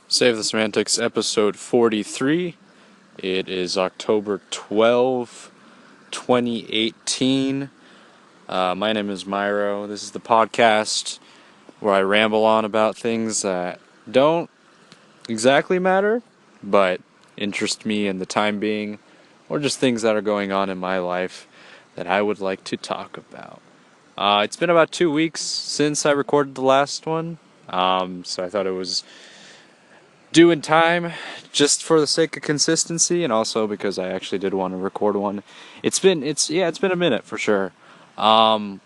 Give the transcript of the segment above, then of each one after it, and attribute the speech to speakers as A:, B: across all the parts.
A: Save the Semantics, episode 43. It is October 12, 2018. My name is Myro. This is the podcast where I ramble on about things that don't exactly matter, but interest me in the time being, or just things that are going on in my life that I would like to talk about. It's been about 2 weeks since I recorded the last one, so I thought it was due in time, just for the sake of consistency, and also because I actually did want to record one. It's been a minute for sure. Um,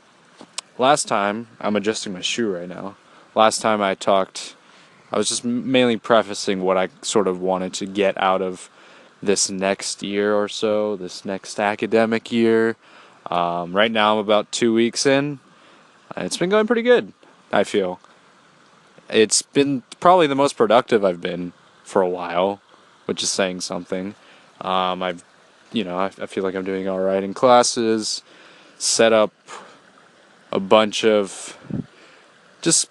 A: Last time, I'm adjusting my shoe right now. Last time I talked, I was just mainly prefacing what I sort of wanted to get out of this next year or so, this next academic year. Right now, I'm about 2 weeks in. It's been going pretty good, I feel. It's been probably the most productive I've been for a while, which is saying something. I feel like I'm doing all right in classes. Set up a bunch of just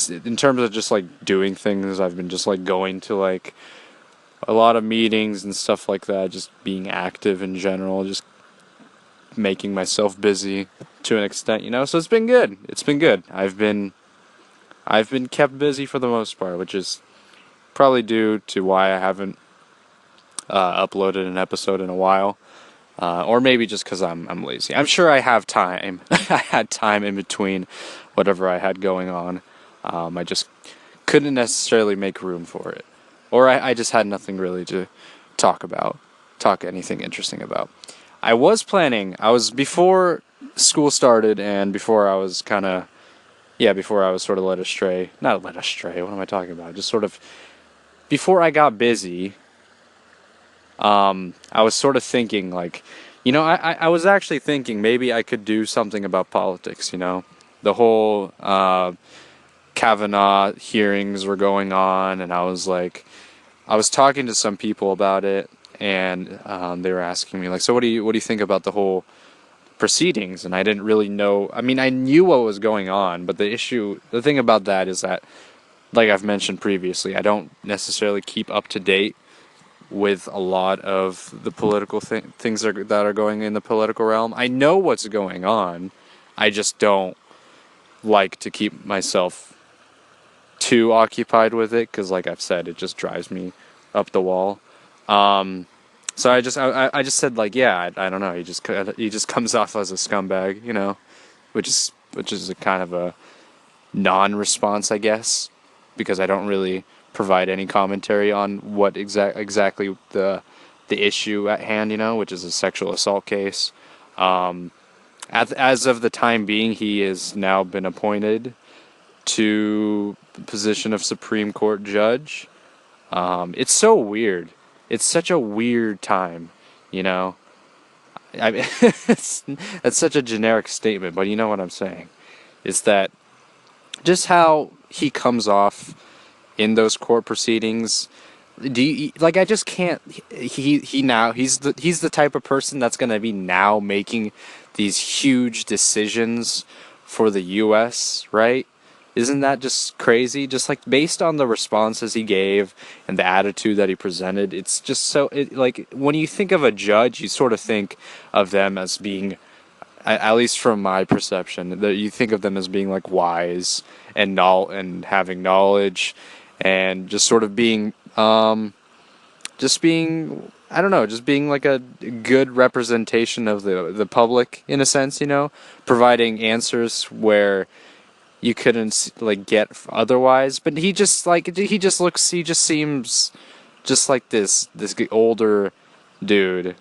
A: in terms of just like doing things. I've been just like going to like a lot of meetings and stuff like that. Just being active in general. Just making myself busy to an extent, So it's been good. It's been good. I've been kept busy for the most part, which is probably due to why I haven't uploaded an episode in a while, or maybe just because I'm lazy. I'm sure I have time. I had time in between whatever I had going on. I just couldn't necessarily make room for it, or I just had nothing really to talk anything interesting about. I was planning. I was before school started and before I was kind of before I was sort of led astray. Not led astray, what am I talking about? Just sort of, before I got busy, I was sort of thinking, like, I was actually thinking maybe I could do something about politics, The whole Kavanaugh hearings were going on, and I was talking to some people about it, and they were asking me, like, so what do you think about the whole proceedings? And I didn't really know. I mean, I knew what was going on, but the thing about that is that, like I've mentioned previously, I don't necessarily keep up to date with a lot of the political things that are going in the political realm. I know what's going on. I just don't like to keep myself too occupied with it because, like I've said, it just drives me up the wall. So I just said, like, yeah, I don't know. He just comes off as a scumbag, which is a kind of a non-response, I guess, because I don't really provide any commentary on what exactly the issue at hand, which is a sexual assault case. As of the time being, he has now been appointed to the position of Supreme Court judge. It's so weird. It's such a weird time, I mean, that's such a generic statement, but you know what I'm saying. Is that just how he comes off in those court proceedings? I just can't. He's the type of person that's gonna be now making these huge decisions for the U.S., right? Isn't that just crazy? Just like based on the responses he gave and the attitude that he presented, it's just so. Like when you think of a judge, you sort of think of them as being, at least from my perception, that you think of them as being like wise and having knowledge, and just sort of being, I don't know, just being like a good representation of the public in a sense, providing answers where you couldn't like get otherwise. But he just seems just like this older dude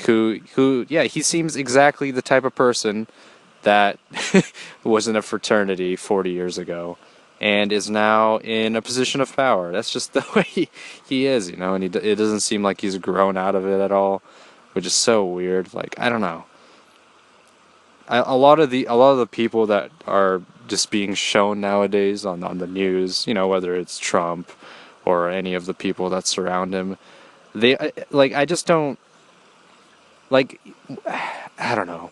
A: who he seems exactly the type of person that was in a fraternity 40 years ago and is now in a position of power. That's just the way he is, and it doesn't seem like he's grown out of it at all, which is so weird. Like, I don't know. A lot of the people that are just being shown nowadays on the news, whether it's Trump or any of the people that surround him, I just don't, like, I don't know.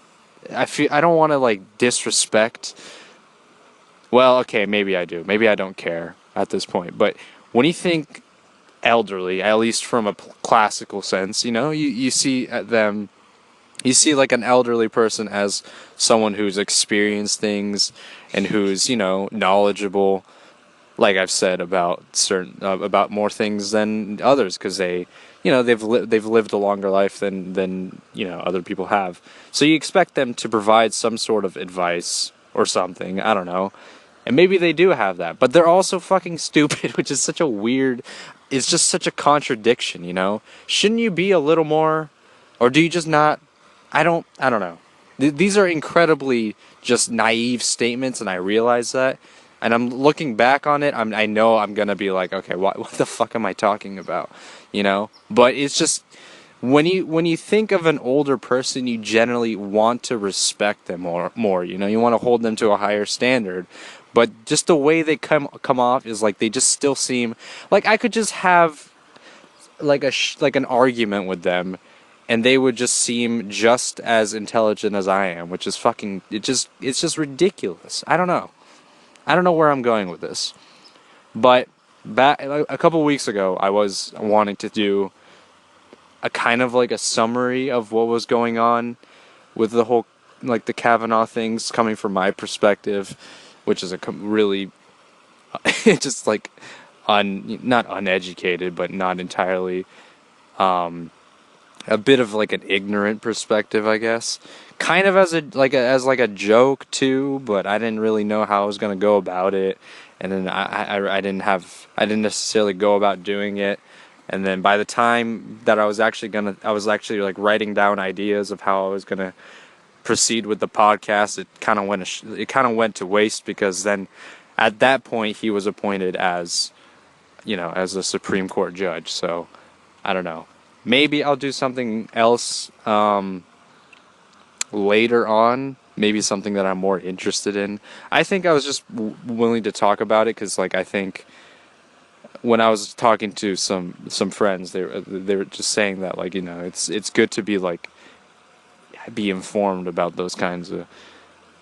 A: I don't want to like disrespect. Well, okay, maybe I do. Maybe I don't care at this point. But when you think elderly, at least from a classical sense, you see them, you see like an elderly person as someone who's experienced things and who's, knowledgeable, like I've said, about about more things than others, because they've lived a longer life than other people have. So you expect them to provide some sort of advice or something. I don't know, and maybe they do have that, but they're also fucking stupid, which is such a weird. It's just such a contradiction, Shouldn't you be a little more, or do you just not? I don't know. These are incredibly just naive statements, and I realize that. And I'm looking back on it. I know I'm gonna be like, okay, what the fuck am I talking about? But it's just when you think of an older person, you generally want to respect them more. You want to hold them to a higher standard. But just the way they come off is like they just still seem like I could just have like like an argument with them, and they would just seem just as intelligent as I am, which is fucking it's just ridiculous. I don't know. I don't know where I'm going with this. But back a couple weeks ago, I was wanting to do a kind of like a summary of what was going on with the whole, like, the Kavanaugh things coming from my perspective, which is a really just like not uneducated, but not entirely a bit of like an ignorant perspective, I guess. Kind of as a joke too, but I didn't really know how I was gonna go about it, and then I didn't necessarily go about doing it, and then by the time that I was actually like writing down ideas of how I was gonna proceed with the podcast, it kind of went to waste, because then at that point he was appointed as as a Supreme Court judge. So I don't know. Maybe I'll do something else later on. Maybe something that I'm more interested in. I think I was just willing to talk about it because, like, I think when I was talking to some friends, they were just saying that, like, it's good to be informed about those kinds of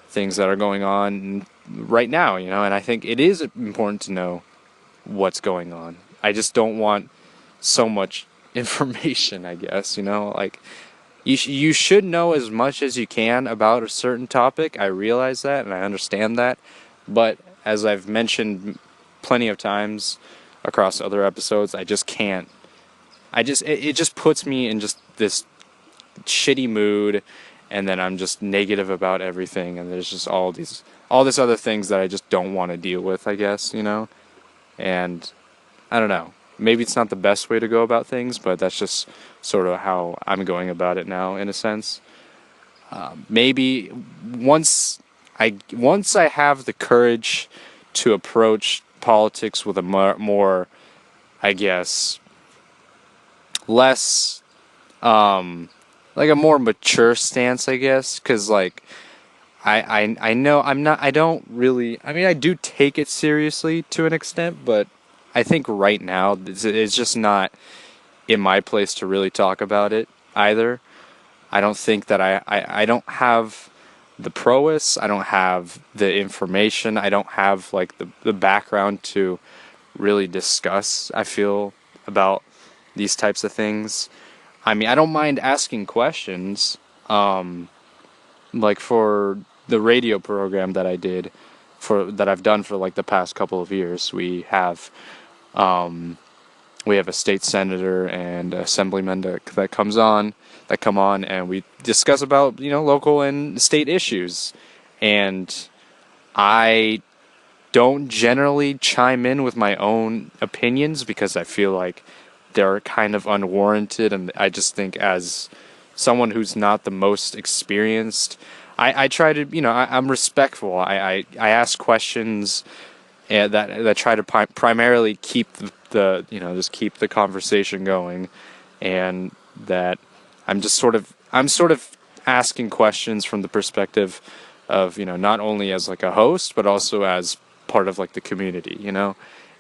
A: things that are going on right now, and I think it is important to know what's going on. I just don't want so much information, I guess, like you should know as much as you can about a certain topic. I realize that and I understand that, but as I've mentioned plenty of times across other episodes, I just can't. It just puts me in just this shitty mood, and then I'm just negative about everything, and there's just all this other things that I just don't want to deal with, I guess, and I don't know. Maybe it's not the best way to go about things, but that's just sort of how I'm going about it now, in a sense. Maybe once I have the courage to approach politics with a more, I guess, less, like a more mature stance, I guess, because like I know I don't really. I mean, I do take it seriously to an extent, but I think right now it's just not in my place to really talk about it either. I don't think that I don't have the prowess. I don't have the information. I don't have like the background to really discuss, I feel, about these types of things. I mean, I don't mind asking questions. Like for the radio program that I've done for like the past couple of years, we have a state senator and assemblyman that come on, and we discuss about local and state issues, and I don't generally chime in with my own opinions because I feel like they're kind of unwarranted, and I just think as someone who's not the most experienced, I try to, I'm respectful. I ask questions that try to primarily keep just keep the conversation going, and that I'm sort of asking questions from the perspective of, not only as like a host, but also as part of like the community,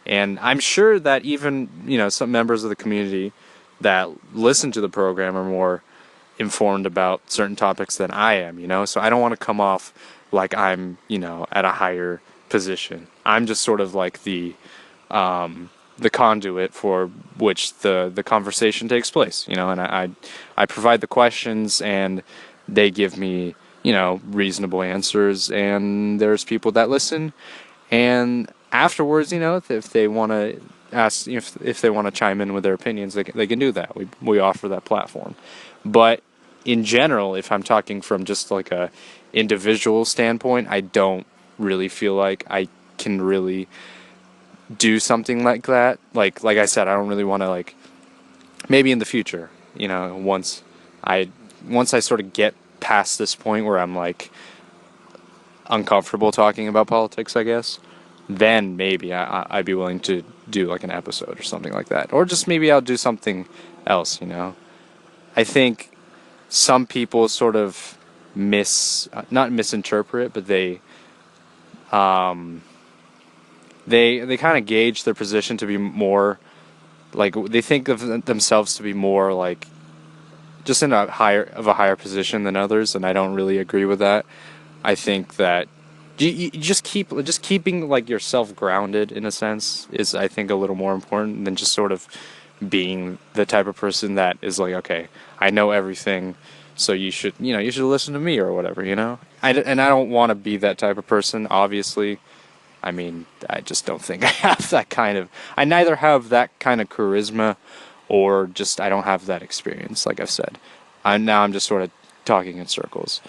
A: and I'm sure that even, some members of the community that listen to the program are more informed about certain topics than I am, so I don't want to come off like I'm, at a higher position. I'm just sort of like the the conduit for which the conversation takes place, you know, and I provide the questions and they give me, you know, reasonable answers, and there's people that listen, and afterwards, you know, if they want to ask, if they want to chime in with their opinions, they can do that. We offer that platform. But in general, if I'm talking from just like a individual standpoint, I don't really feel like I can really do something like that. Like I said, I don't really want to, like, maybe in the future, you know, once I sort of get past this point where I'm like uncomfortable talking about politics, I guess, then maybe I'd be willing to do like an episode or something like that, or just maybe I'll do something else, you know. I think some people sort of not misinterpret, but they kind of gauge their position to be more like, they think of themselves to be more like just in a higher position than others, and I don't really agree with that. I think that you just keeping like yourself grounded in a sense is, I think, a little more important than just sort of being the type of person that is like, okay, I know everything, so you should listen to me or whatever, you know. And I don't want to be that type of person, obviously. I mean, I just don't think I have that kind of. I neither have that kind of charisma, or just I don't have that experience. Like I've said, I'm just sort of talking in circles.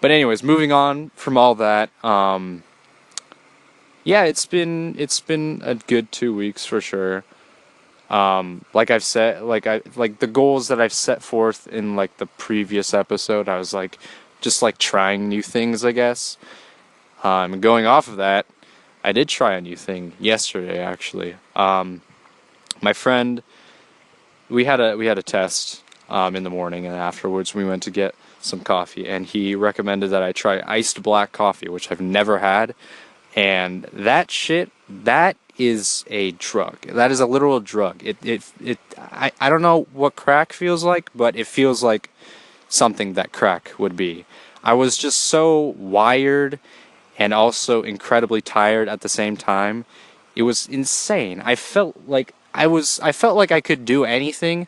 A: But anyways, moving on from all that, yeah, it's been a good 2 weeks for sure. Like I've said, like the goals that I've set forth in like the previous episode, I was like just like trying new things, I guess. Going off of that, I did try a new thing yesterday, actually. My friend, we had a test in the morning, and afterwards we went to get some coffee, and he recommended that I try iced black coffee, which I've never had. And that is a drug. That is a literal drug. I don't know what crack feels like, but it feels like something that crack would be. I was just so wired and also incredibly tired at the same time. It was insane. I felt like I could do anything.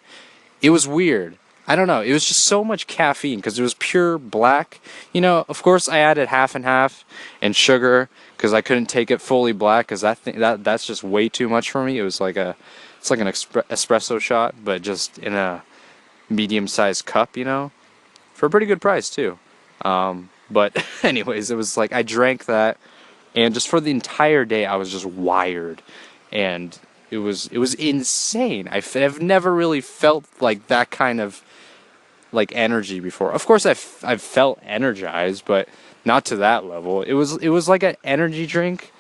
A: It was weird. I don't know. It was just so much caffeine because it was pure black. You know, of course I added half and half and sugar because I couldn't take it fully black, because that's just way too much for me. It was like it's like an espresso shot, but just in a medium-sized cup, you know, for a pretty good price too. But anyways, it was like I drank that, and just for the entire day I was just wired, and it was insane. I've never really felt like that kind of like energy before. Of course, I've felt energized, but not to that level. It was like an energy drink,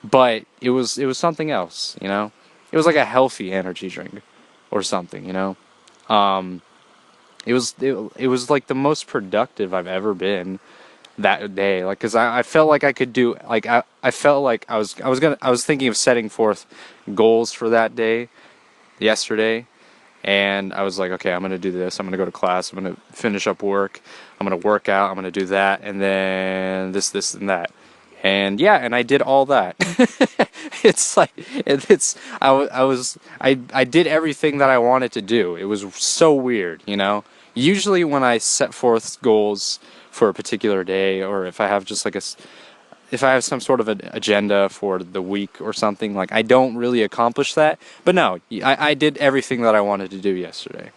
A: but it was something else, you know. It was like a healthy energy drink or something, you know. It was like the most productive I've ever been that day, like, because I felt like I could do, like, I felt like I was thinking of setting forth goals for that day yesterday, and I was like, okay, I'm gonna do this, I'm gonna go to class, I'm gonna finish up work, I'm gonna work out, I'm gonna do that, and then this and that, and yeah, and I did all that. It's like I did everything that I wanted to do. It was so weird, you know. Usually when I set forth goals for a particular day, or if I have just like if I have some sort of an agenda for the week or something, like, I don't really accomplish that. But no, I did everything that I wanted to do yesterday.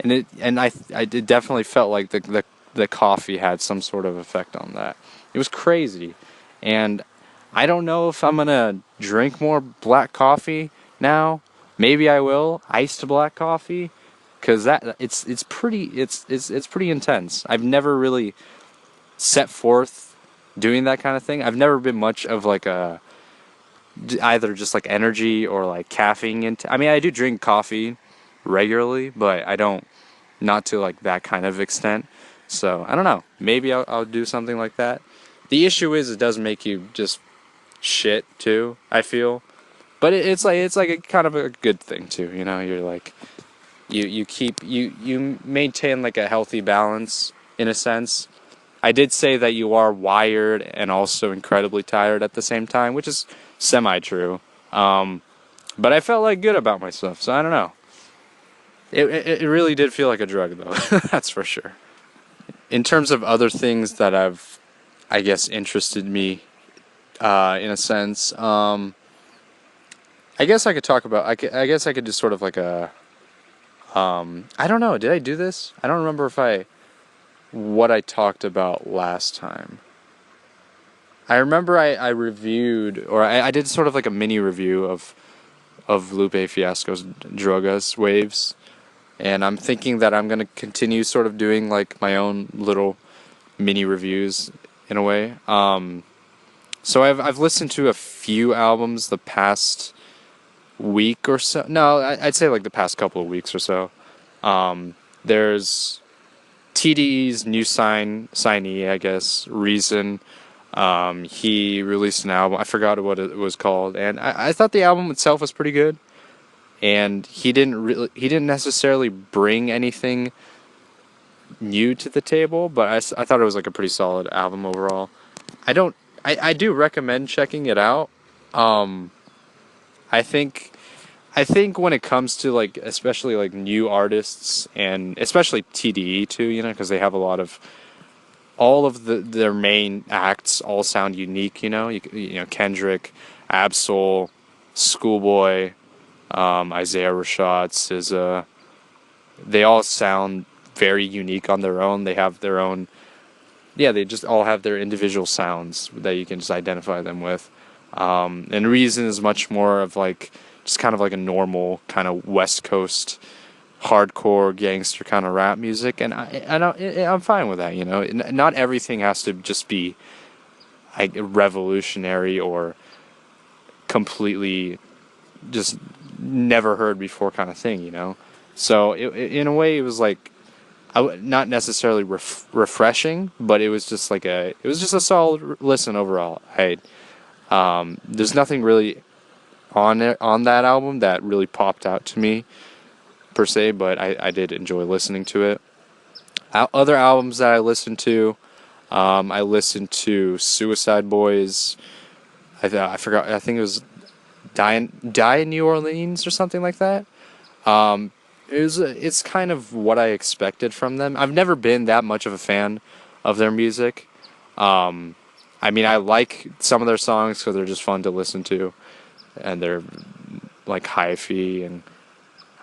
A: and I did definitely felt like the coffee had some sort of effect on that. It was crazy. And I don't know if I'm gonna drink more black coffee now. Maybe I will. Iced black coffee. Because it's pretty intense. I've never really set forth doing that kind of thing. I've never been much of like either just like energy or like caffeine. I mean, I do drink coffee regularly, but I don't, not to like that kind of extent. So I don't know. Maybe I'll do something like that. The issue is it does make you just shit too, I feel. But it's like a kind of a good thing too. You know, you're like. You maintain like a healthy balance in a sense. I did say that you are wired and also incredibly tired at the same time, which is semi-true. But I felt like good about myself, so I don't know. It really did feel like a drug, though. That's for sure. In terms of other things that I guess, interested me, in a sense, I guess I could talk about. I guess I could do sort of like a. I don't know. Did I do this? I don't remember if I what I talked about last time. I remember I reviewed, or I did sort of like a mini review of Lupe Fiasco's Drogas Waves, and I'm thinking that I'm gonna continue sort of doing like my own little mini reviews in a way. So I've listened to a few albums the past week or so. No, I'd say like the past couple of weeks or so. There's TDE's new signee, I guess, Reason. He released an album. I forgot what it was called, and I thought the album itself was pretty good. And he didn't necessarily bring anything new to the table, but I thought it was like a pretty solid album overall. I do recommend checking it out. Um, I think I think when it comes to like especially like new artists and especially TDE too, you know, because they have a lot of all of their main acts all sound unique, you know. You know, Kendrick, Absol, Schoolboy, Isaiah Rashad, SZA. They all sound very unique on their own. They have their own, yeah. They just all have their individual sounds that you can just identify them with. And Reason is much more of like just kind of like a normal kind of West Coast hardcore gangster kind of rap music, and I'm fine with that. You know, not everything has to just be like revolutionary or completely just never heard before kind of thing. You know, so in a way, it was like not necessarily refreshing, but it was just like it was just a solid listen overall. There's nothing really on that album that really popped out to me per se, but I did enjoy listening to it. Other albums that I listened to, I listened to Suicide Boys. I forgot. I think it was Die in New Orleans or something like that. It's kind of what I expected from them. I've never been that much of a fan of their music. I mean, I like some of their songs because they're just fun to listen to, and they're like hi-fi and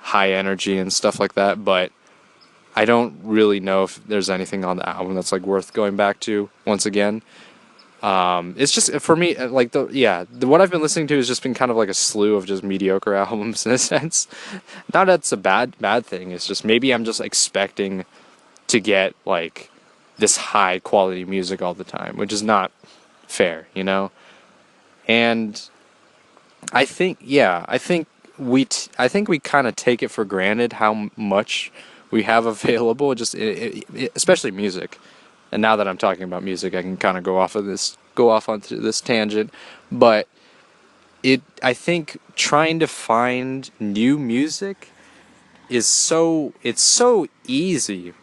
A: high energy and stuff like that. But I don't really know if there's anything on the album that's like worth going back to once again. It's just for me, like what I've been listening to has just been kind of like a slew of just mediocre albums in a sense. Not that it's a bad thing. It's just maybe I'm just expecting to get like this high quality music all the time, which is not fair, you know. And I think I think we kind of take it for granted how much we have available, just especially music. And now that I'm talking about music, I can kind of go off onto this tangent. But I think trying to find new music it's so easy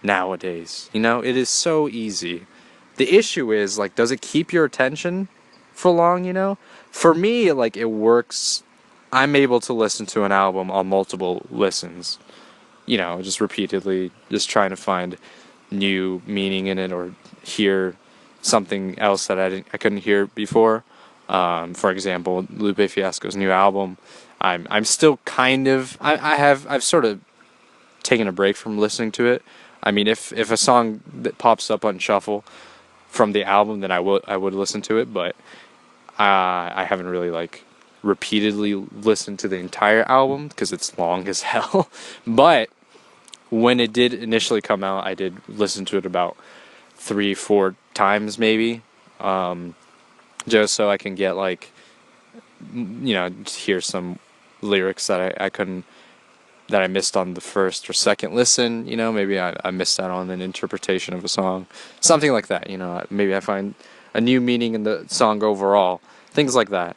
A: nowadays. You know, it is so easy. The issue is like, does it keep your attention for long? You know, for me, like it works. I'm able to listen to an album on multiple listens. You know, just repeatedly, just trying to find new meaning in it or hear something else that I couldn't hear before. For example, Lupe Fiasco's new album. I'm still kind of I've sort of taken a break from listening to it. I mean, if a song that pops up on shuffle from the album, then I would listen to it. But I haven't really like repeatedly listened to the entire album because it's long as hell. But when it did initially come out, I did listen to it about 3-4 times maybe, just so I can get like, you know, hear some lyrics that I couldn't, that I missed on the first or second listen. You know, maybe I missed out on an interpretation of a song, something like that. You know, maybe I find a new meaning in the song overall, things like that.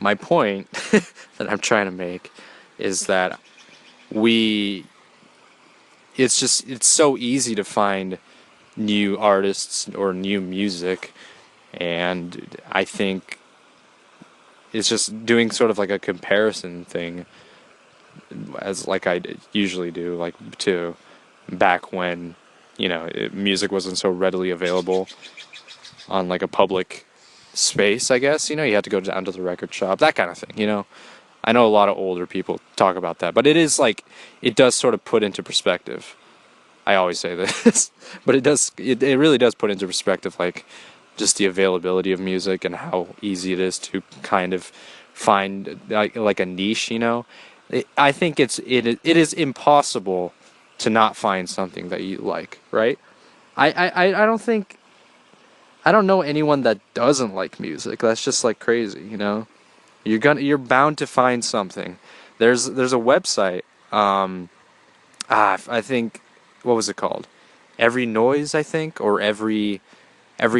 A: My point that I'm trying to make is that it's so easy to find new artists or new music, and I think it's just doing sort of like a comparison thing, as like I usually do, like to back when, music wasn't so readily available on like a public space, I guess. You had to go down to the record shop, that kind of thing. I know a lot of older people talk about that, but it is like, it does sort of put into perspective. I always say this, but it really does put into perspective, like, just the availability of music and how easy it is to kind of find like a niche. I think it is impossible to not find something that you like, right? I don't think, I don't know anyone that doesn't like music. That's just like crazy. You're bound to find something. There's a website. I think, what was it called? Every Noise, I think, or every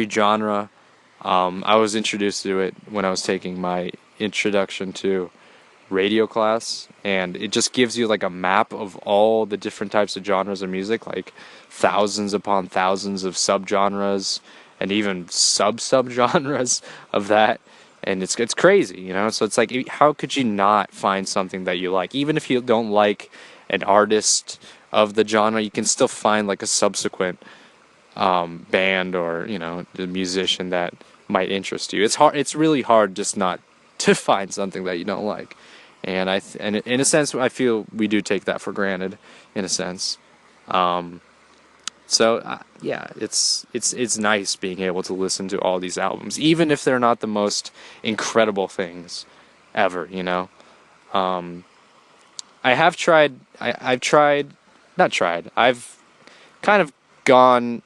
A: genre. I was introduced to it when I was taking my introduction to radio class, and it just gives you like a map of all the different types of genres of music, like thousands upon thousands of subgenres and even subgenres of that. And it's crazy. So it's like, how could you not find something that you like? Even if you don't like an artist of the genre, you can still find like a subsequent band, or the musician that might interest you. It's really hard just not to find something that you don't like. And and in a sense, I feel we do take that for granted, in a sense. Yeah, it's nice being able to listen to all these albums, even if they're not the most incredible things ever. I have tried. I've tried, not tried. I've kind of gone.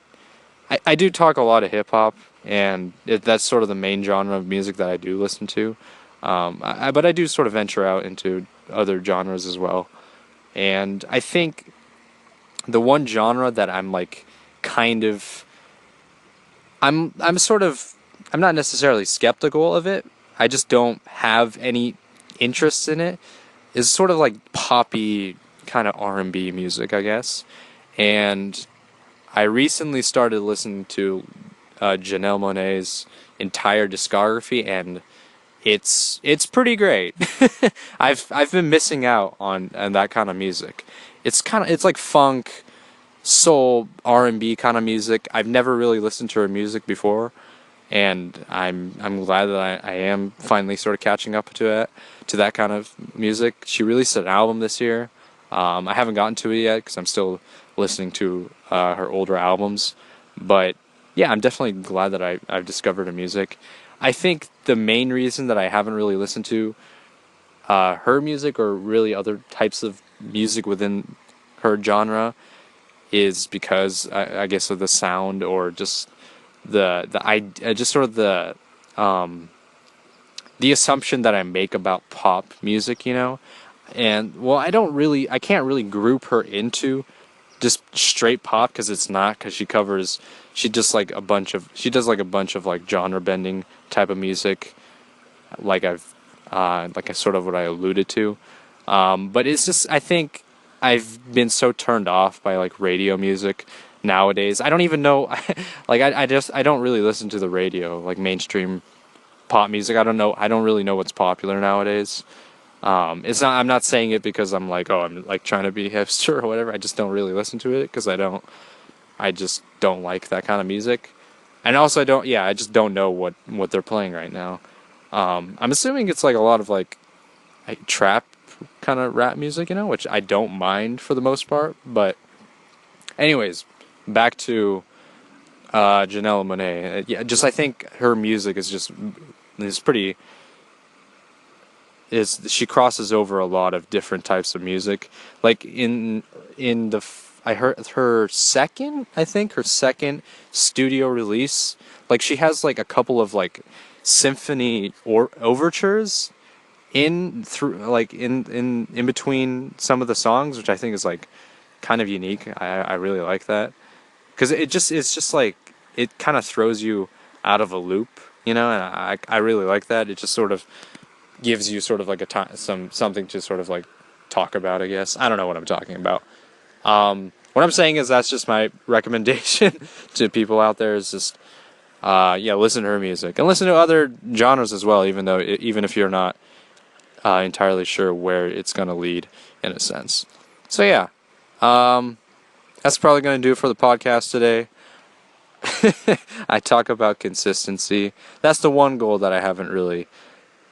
A: I do talk a lot of hip hop, and that's sort of the main genre of music that I do listen to. But I do sort of venture out into other genres as well. And I think the one genre that I'm like kind of I'm sort of, I'm not necessarily skeptical of it. I just don't have any interest in it. Is sort of like poppy kind of R&B music, I guess. And I recently started listening to Janelle Monáe's entire discography, and it's pretty great. I've been missing out on that kind of music. It's like funk, soul, R&B kind of music. I've never really listened to her music before, and I'm glad that I am finally sort of catching up to that kind of music. She released an album this year. I haven't gotten to it yet because I'm still listening to her older albums, but yeah, I'm definitely glad that I've discovered her music. I think the main reason that I haven't really listened to her music, or really other types of music within her genre, is because I guess of the sound, or just just sort of the assumption that I make about pop music. And well, I can't really group her into just straight pop, because it's not, because she does like a bunch of like genre bending type of music, like I sort of what I alluded to. But it's just, I think I've been so turned off by like radio music nowadays. I don't even know, like I don't really listen to the radio, like mainstream pop music. I don't really know what's popular nowadays. I'm not saying it because I'm like, oh, I'm like trying to be hipster or whatever. I just don't really listen to it because I just don't like that kind of music. And also I just don't know what they're playing right now. I'm assuming it's like a lot of like trap kind of rap music, which I don't mind for the most part. But anyways, back to Janelle Monáe. Yeah, just I think her music is pretty. She crosses over a lot of different types of music. Like I heard her second studio release. Like she has like a couple of like symphony or overtures in between some of the songs, which I think is like kind of unique. I really like that, because it's just like, it kind of throws you out of a loop, and I really like that. It just sort of gives you sort of like something to sort of like talk about, I guess. I don't know what I'm talking about. What I'm saying is that's just my recommendation to people out there, is just listen to her music and listen to other genres as well. Even if you're not entirely sure where it's going to lead, in a sense. So yeah, that's probably going to do it for the podcast today. I talk about consistency. That's the one goal that I haven't really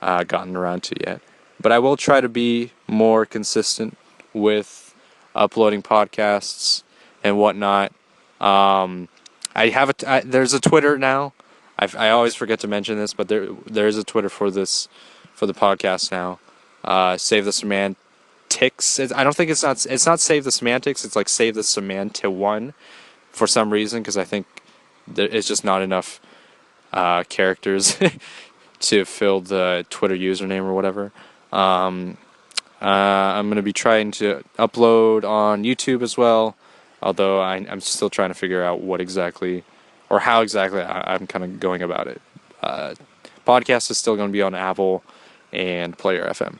A: gotten around to yet. But I will try to be more consistent with uploading podcasts and whatnot. There's a Twitter now. I always forget to mention this, but there is a Twitter for the podcast now. Save the semantics. I don't think it's not save the semantics. It's like save the semanta one for some reason, because I think it's just not enough characters to fill the Twitter username or whatever. I'm going to be trying to upload on YouTube as well, although I'm still trying to figure out what exactly or how exactly I'm kind of going about it. Podcast is still going to be on Apple and Player FM.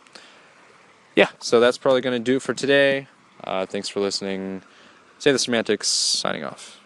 A: Yeah, so that's probably going to do it for today. Thanks for listening. Say the Semantics, signing off.